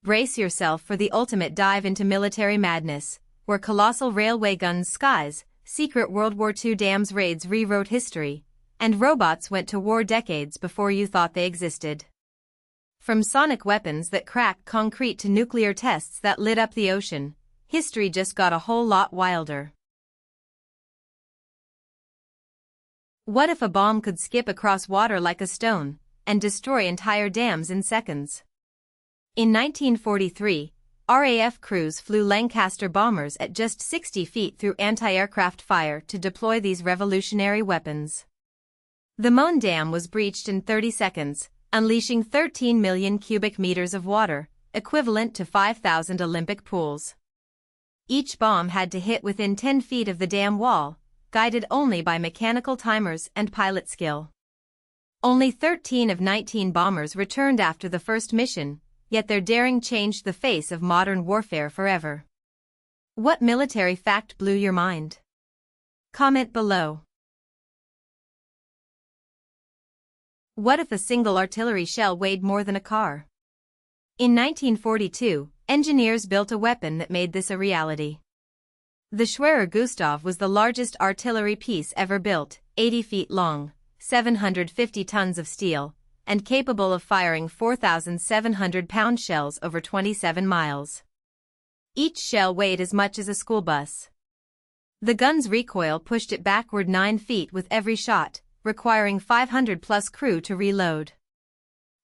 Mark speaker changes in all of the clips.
Speaker 1: Brace yourself for the ultimate dive into military madness, where colossal railway guns skies, secret World War II dams raids rewrote history, and robots went to war decades before you thought they existed. From sonic weapons that cracked concrete to nuclear tests that lit up the ocean, history just got a whole lot wilder. What if a bomb could skip across water like a stone and destroy entire dams in seconds? In 1943, RAF crews flew Lancaster bombers at just 60 feet through anti-aircraft fire to deploy these revolutionary weapons. The Moan Dam was breached in 30 seconds, unleashing 13 million cubic meters of water, equivalent to 5,000 Olympic pools. Each bomb had to hit within 10 feet of the dam wall, guided only by mechanical timers and pilot skill. Only 13 of 19 bombers returned after the first mission, yet their daring changed the face of modern warfare forever. What military fact blew your mind? Comment below. What if a single artillery shell weighed more than a car? In 1942, engineers built a weapon that made this a reality. The Schwerer Gustav was the largest artillery piece ever built, 80 feet long, 750 tons of steel, and capable of firing 4,700-pound shells over 27 miles. Each shell weighed as much as a school bus. The gun's recoil pushed it backward 9 feet with every shot, requiring 500-plus crew to reload.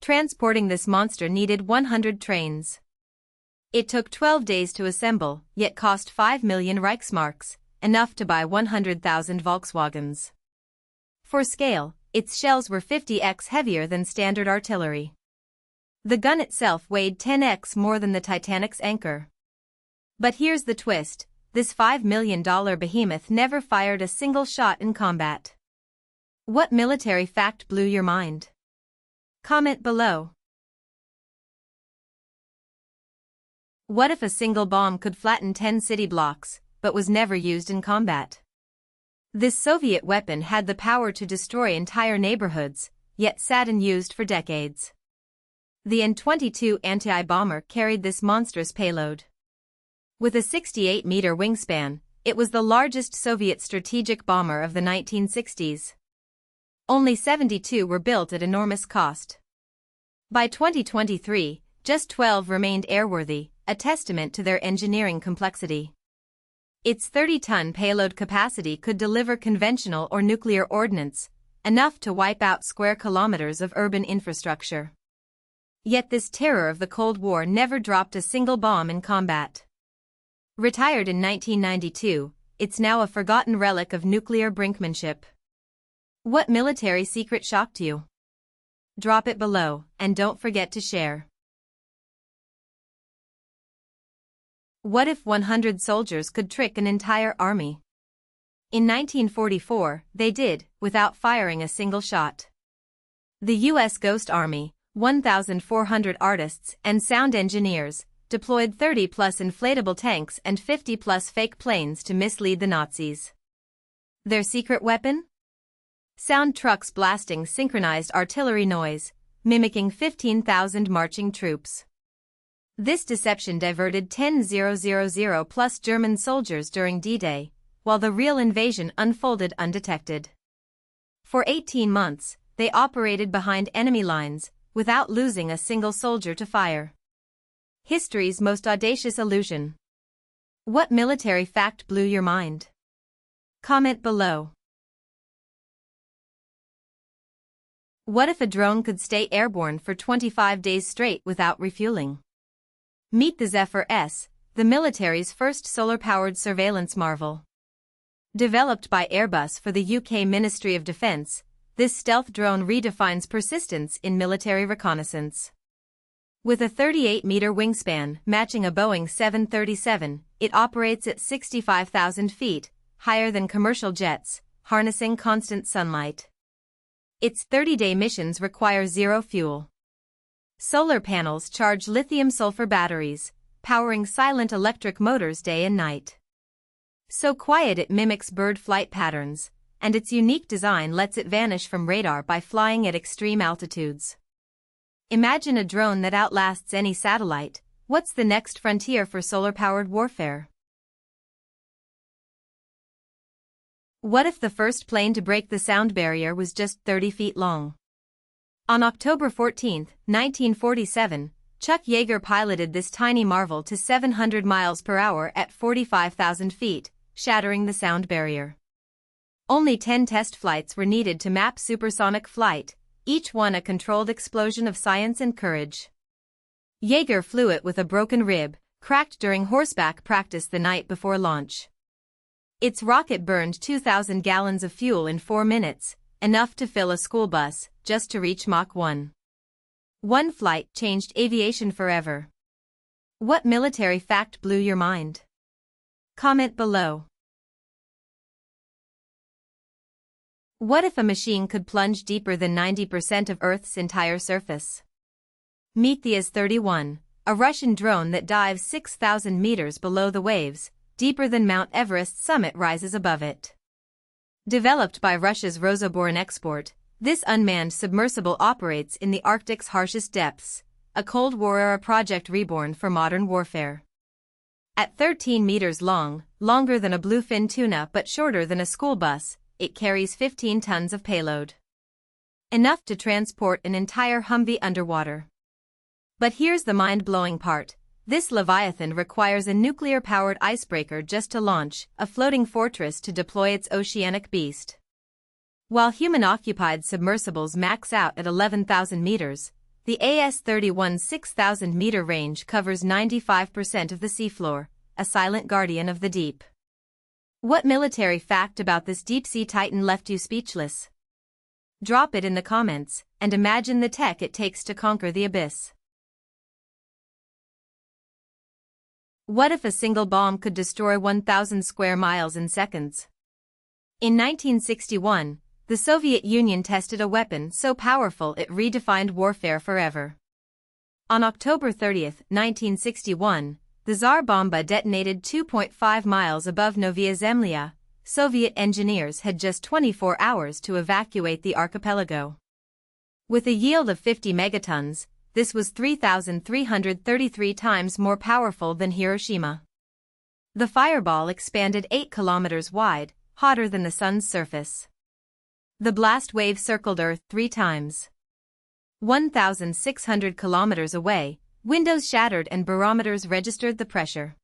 Speaker 1: Transporting this monster needed 100 trains. It took 12 days to assemble, yet cost 5 million Reichsmarks, enough to buy 100,000 Volkswagens. For scale, its shells were 50x heavier than standard artillery. The gun itself weighed 10x more than the Titanic's anchor. But here's the twist, this $5 million behemoth never fired a single shot in combat. What military fact blew your mind? Comment below. What if a single bomb could flatten 10 city blocks, but was never used in combat? This Soviet weapon had the power to destroy entire neighborhoods, yet sat unused for decades. The N-22 anti-bomber carried this monstrous payload. With a 68-meter wingspan, it was the largest Soviet strategic bomber of the 1960s. Only 72 were built at enormous cost. By 2023, just 12 remained airworthy, a testament to their engineering complexity. Its 30-ton payload capacity could deliver conventional or nuclear ordnance, enough to wipe out square kilometers of urban infrastructure. Yet this terror of the Cold War never dropped a single bomb in combat. Retired in 1992, it's now a forgotten relic of nuclear brinkmanship. What military secret shocked you? Drop it below, and don't forget to share. What if 100 soldiers could trick an entire army? In 1944, they did, without firing a single shot. The U.S. Ghost Army, 1,400 artists and sound engineers, deployed 30-plus inflatable tanks and 50-plus fake planes to mislead the Nazis. Their secret weapon? Sound trucks blasting synchronized artillery noise, mimicking 15,000 marching troops. This deception diverted 10,000-plus German soldiers during D-Day, while the real invasion unfolded undetected. For 18 months, they operated behind enemy lines, without losing a single soldier to fire. History's most audacious illusion. What military fact blew your mind? Comment below. What if a drone could stay airborne for 25 days straight without refueling? Meet the Zephyr S, the military's first solar-powered surveillance marvel. Developed by Airbus for the UK Ministry of Defence, this stealth drone redefines persistence in military reconnaissance. With a 38-meter wingspan matching a Boeing 737, it operates at 65,000 feet, higher than commercial jets, harnessing constant sunlight. Its 30-day missions require zero fuel. Solar panels charge lithium-sulfur batteries, powering silent electric motors day and night. So quiet it mimics bird flight patterns, and its unique design lets it vanish from radar by flying at extreme altitudes. Imagine a drone that outlasts any satellite, What's the next frontier for solar-powered warfare? What if the first plane to break the sound barrier was just 30 feet long? On October 14, 1947, Chuck Yeager piloted this tiny marvel to 700 miles per hour at 45,000 feet, shattering the sound barrier. Only 10 test flights were needed to map supersonic flight, each one a controlled explosion of science and courage. Yeager flew it with a broken rib, cracked during horseback practice the night before launch. Its rocket burned 2,000 gallons of fuel in 4 minutes, enough to fill a school bus, just to reach Mach 1. One flight changed aviation forever. What military fact blew your mind? Comment below. What if a machine could plunge deeper than 90% of Earth's entire surface? Meet the S-31, a Russian drone that dives 6,000 meters below the waves, deeper than Mount Everest's summit rises above it. Developed by Russia's Rosoboronexport, this unmanned submersible operates in the Arctic's harshest depths, a Cold War-era project reborn for modern warfare. At 13 meters long, longer than a bluefin tuna but shorter than a school bus, it carries 15 tons of payload. Enough to transport an entire Humvee underwater. But here's the mind-blowing part. This Leviathan requires a nuclear-powered icebreaker just to launch, a floating fortress to deploy its oceanic beast. While human-occupied submersibles max out at 11,000 meters, the AS-31's 6,000-meter range covers 95% of the seafloor, a silent guardian of the deep. What military fact about this deep-sea titan left you speechless? Drop it in the comments, and imagine the tech it takes to conquer the abyss. What if a single bomb could destroy 1,000 square miles in seconds? In 1961, the Soviet Union tested a weapon so powerful it redefined warfare forever. On October 30, 1961, the Tsar Bomba detonated 2.5 miles above Novaya Zemlya. Soviet engineers had just 24 hours to evacuate the archipelago. With a yield of 50 megatons, this was 3,333 times more powerful than Hiroshima. The fireball expanded 8 kilometers wide, hotter than the sun's surface. The blast wave circled Earth 3 times. 1,600 kilometers away, windows shattered and barometers registered the pressure.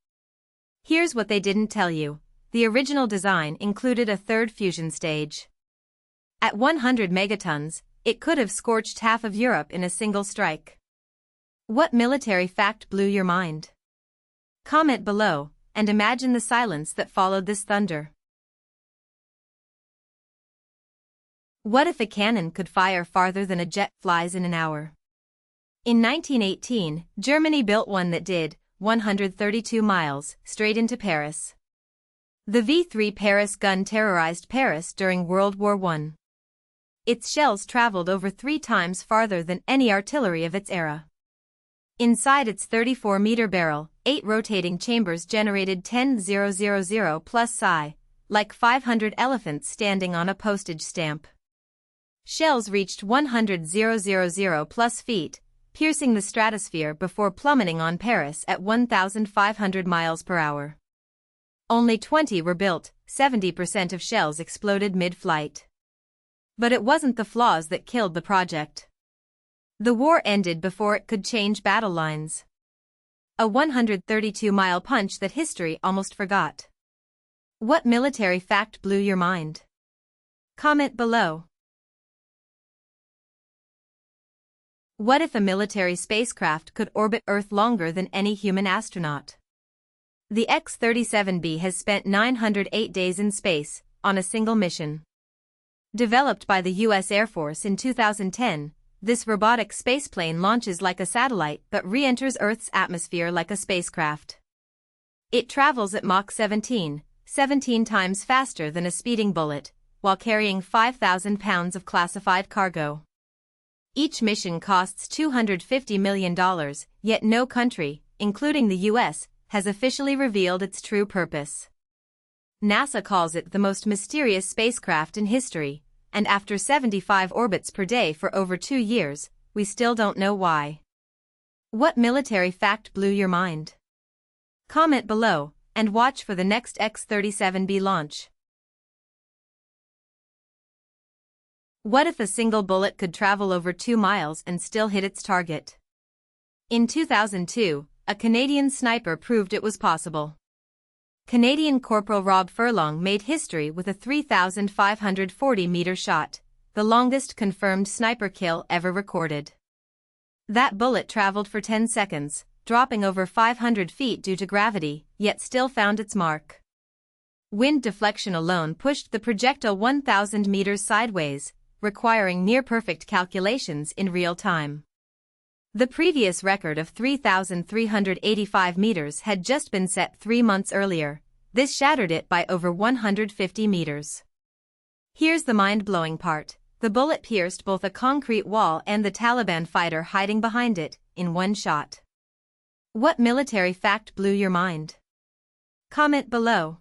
Speaker 1: Here's what they didn't tell you. The original design included a third fusion stage. At 100 megatons, it could have scorched half of Europe in a single strike. What military fact blew your mind? Comment below, and imagine the silence that followed this thunder. What if a cannon could fire farther than a jet flies in an hour? In 1918, Germany built one that did 132 miles straight into Paris. The V3 Paris gun terrorized Paris during World War I. Its shells traveled over 3 times farther than any artillery of its era. Inside its 34-meter barrel, 8 rotating chambers generated 10,000 plus psi, like 500 elephants standing on a postage stamp. Shells reached 100,000 plus feet, piercing the stratosphere before plummeting on Paris at 1,500 miles per hour. Only 20 were built, 70% of shells exploded mid-flight. But it wasn't the flaws that killed the project. The war ended before it could change battle lines. A 132-mile punch that history almost forgot. What military fact blew your mind? Comment below. What if a military spacecraft could orbit Earth longer than any human astronaut? The X-37B has spent 908 days in space, on a single mission. Developed by the U.S. Air Force in 2010, this robotic spaceplane launches like a satellite but re-enters Earth's atmosphere like a spacecraft. It travels at Mach 17, 17 times faster than a speeding bullet, while carrying 5,000 pounds of classified cargo. Each mission costs $250 million, yet no country, including the U.S., has officially revealed its true purpose. NASA calls it the most mysterious spacecraft in history, and after 75 orbits per day for over 2 years, we still don't know why. What military fact blew your mind? Comment below, and watch for the next X-37B launch. What if a single bullet could travel over 2 miles and still hit its target? In 2002, a Canadian sniper proved it was possible. Canadian Corporal Rob Furlong made history with a 3,540-meter shot, the longest confirmed sniper kill ever recorded. That bullet traveled for 10 seconds, dropping over 500 feet due to gravity, yet still found its mark. Wind deflection alone pushed the projectile 1,000 meters sideways, requiring near-perfect calculations in real time. The previous record of 3,385 meters had just been set 3 months earlier. This shattered it by over 150 meters. Here's the mind-blowing part. The bullet pierced both a concrete wall and the Taliban fighter hiding behind it, in one shot. What military fact blew your mind? Comment below.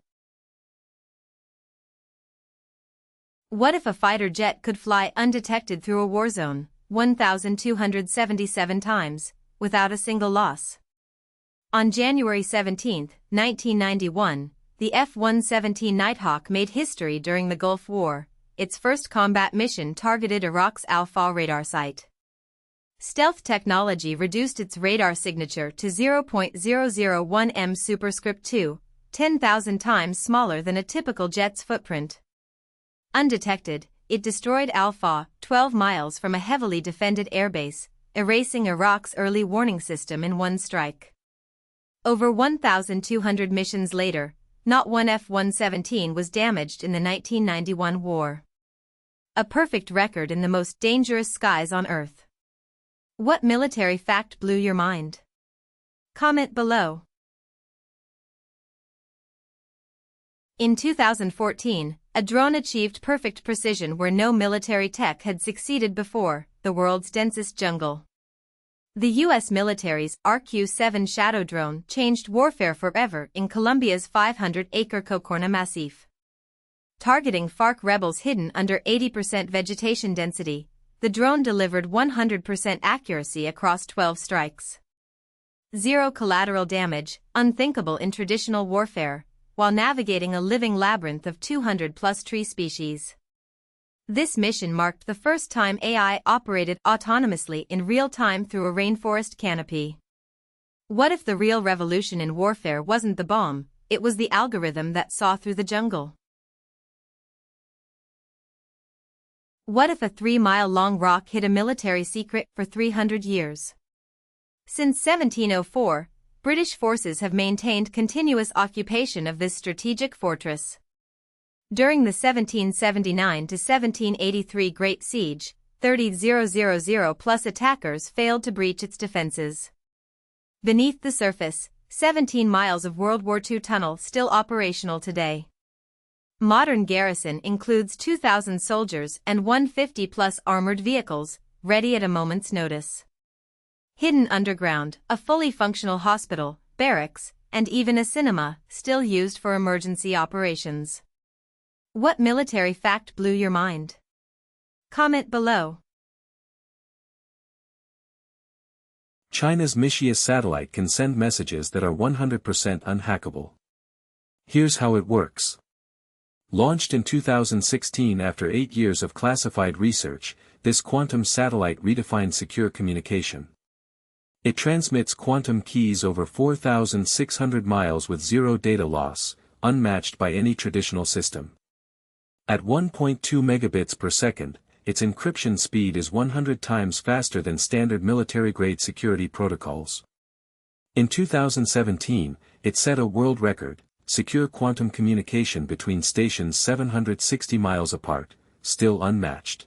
Speaker 1: What if a fighter jet could fly undetected through a war zone, 1,277 times, without a single loss? On January 17, 1991, the F-117 Nighthawk made history during the Gulf War. Its first combat mission targeted Iraq's Al-Fa radar site. Stealth technology reduced its radar signature to 0.001 m superscript 2, 10,000 times smaller than a typical jet's footprint. Undetected, it destroyed Al-Fa, 12 miles from a heavily defended airbase, erasing Iraq's early warning system in one strike. Over 1,200 missions later, not one F-117 was damaged in the 1991 war. A perfect record in the most dangerous skies on Earth. What military fact blew your mind? Comment below. In 2014, a drone achieved perfect precision where no military tech had succeeded before, the world's densest jungle. The U.S. military's RQ-7 Shadow drone changed warfare forever in Colombia's 500-acre Cocorna Massif. Targeting FARC rebels hidden under 80% vegetation density, the drone delivered 100% accuracy across 12 strikes. Zero collateral damage, unthinkable in traditional warfare, while navigating a living labyrinth of 200-plus tree species. This mission marked the first time AI operated autonomously in real time through a rainforest canopy. What if the real revolution in warfare wasn't the bomb, it was the algorithm that saw through the jungle? What if a 3-mile-long rock hid a military secret for 300 years? Since 1704, British forces have maintained continuous occupation of this strategic fortress. During the 1779 to 1783 Great Siege, 30,000+ attackers failed to breach its defenses. Beneath the surface, 17 miles of World War II tunnel still operational today. Modern garrison includes 2,000 soldiers and 150+ armored vehicles, ready at a moment's notice. Hidden underground, a fully functional hospital, barracks, and even a cinema, still used for emergency operations. What military fact blew your mind? Comment below.
Speaker 2: China's Mixius satellite can send messages that are 100% unhackable. Here's how it works. Launched in 2016 after 8 years of classified research, this quantum satellite redefines secure communication. It transmits quantum keys over 4,600 miles with zero data loss, unmatched by any traditional system. At 1.2 megabits per second, its encryption speed is 100 times faster than standard military-grade security protocols. In 2017, it set a world record: secure quantum communication between stations 760 miles apart, still unmatched.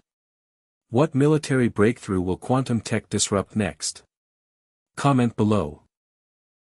Speaker 2: What military breakthrough will quantum tech disrupt next? Comment below.